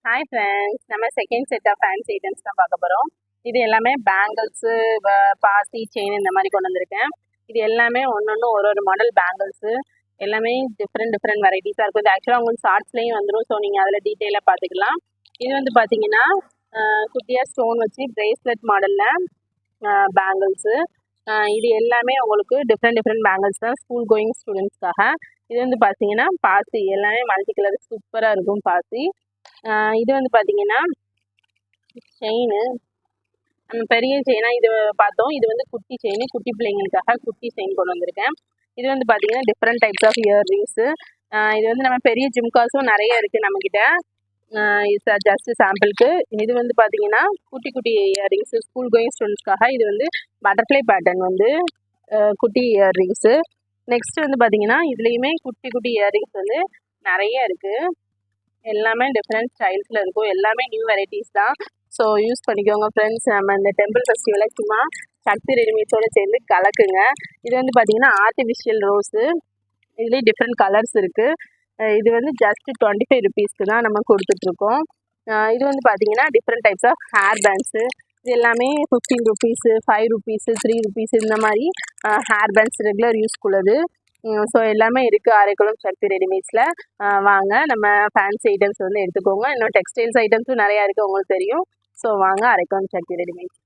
Hi friends, நம்ம second set of fancy items தான் பார்க்க போகிறோம். இது எல்லாமே பேங்கிள்ஸு, பாசி, செயின் இந்த மாதிரி கொண்டு வந்திருக்கேன். இது எல்லாமே ஒன்று ஒரு மாடல் பேங்கிள்ஸு எல்லாமே டிஃப்ரெண்ட் வெரைட்டிஸாக இருக்கும். இது ஆக்சுவலாக உங்களுக்கு ஷார்ட்ஸ்லேயும் வந்துடும். ஸோ நீங்கள் அதில் டீட்டெயிலாக பார்த்துக்கலாம். இது வந்து பார்த்தீங்கன்னா குட்டியாக ஸ்டோன் வச்சு பிரேஸ்லெட் மாடலில் பேங்கிள்ஸு. இது எல்லாமே உங்களுக்கு டிஃப்ரெண்ட் பேங்கிள்ஸ் தான் ஸ்கூல் கோயிங் ஸ்டூடெண்ட்ஸ்க்காக. இது வந்து பார்த்தீங்கன்னா பாசி எல்லாமே மல்டி கலர் சூப்பராக இருக்கும் பாசி. இது வந்து பார்த்தீங்கன்னா செயின், நம்ம பெரிய செயினாக இது பார்த்தோம். இது வந்து குட்டி செயின், குட்டி பிள்ளைங்களுக்காக குட்டி செயின் கொண்டு வந்திருக்கேன். இது வந்து பார்த்தீங்கன்னா டிஃப்ரெண்ட் டைப்ஸ் ஆஃப் இயர்ரிங்ஸு. இது வந்து நம்ம பெரிய ஜிம்காஸும் நிறைய இருக்குது நம்மக்கிட்ட. இது ஜஸ்ட் சாம்பிளுக்கு. இது வந்து பார்த்தீங்கன்னா குட்டி இயர்ரிங்ஸு ஸ்கூல் கோயிங் ஸ்டூடெண்ட்ஸ்க்காக. இது வந்து பட்டர்ஃப்ளை பேட்டர்ன் வந்து குட்டி இயர்ரிங்ஸு. நெக்ஸ்ட் வந்து பார்த்தீங்கன்னா இதுலேயுமே குட்டி இயர்ரிங்ஸ் வந்து நிறைய இருக்குது. எல்லாமே டிஃப்ரெண்ட் ஸ்டைல்ஸில் இருக்கும். எல்லாமே நியூ வெரைட்டிஸ் தான். ஸோ யூஸ் பண்ணிக்கோங்க ஃப்ரெண்ட்ஸ். நம்ம இந்த டெம்பிள் ஃபெஸ்டிவலை சும்மா சக்தி ரெடிமேட்ஸோடு சேர்ந்து கலக்குங்க. இது வந்து பார்த்தீங்கன்னா ஆர்டிஃபிஷியல் ரோஸு. இதுலேயே டிஃப்ரெண்ட் கலர்ஸ் இருக்குது. இது வந்து ஜஸ்ட் 25 ருபீஸ்க்கு தான் நம்ம கொடுத்துட்ருக்கோம். இது வந்து பார்த்தீங்கன்னா different types of hair bands. இது எல்லாமே 15 ருபீஸு, 5 ருபீஸு, 3 ருபீஸ் இந்த மாதிரி ஹேர் பேண்ட்ஸ் ரெகுலர் யூஸ்க்குள்ளது. ஸோ எல்லாமே இருக்குது அரைக்குளம் சக்தி ரெடிமேட்ஸில். வாங்க நம்ம ஃபேன்சி ஐட்டம்ஸ் வந்து எடுத்துக்கோங்க. இன்னும் டெக்ஸ்டைல்ஸ் ஐட்டம்ஸும் நிறையா இருக்குது, உங்களுக்கு தெரியும். ஸோ வாங்க அரைக்குளம் சக்தி ரெடிமேட்ஸ்.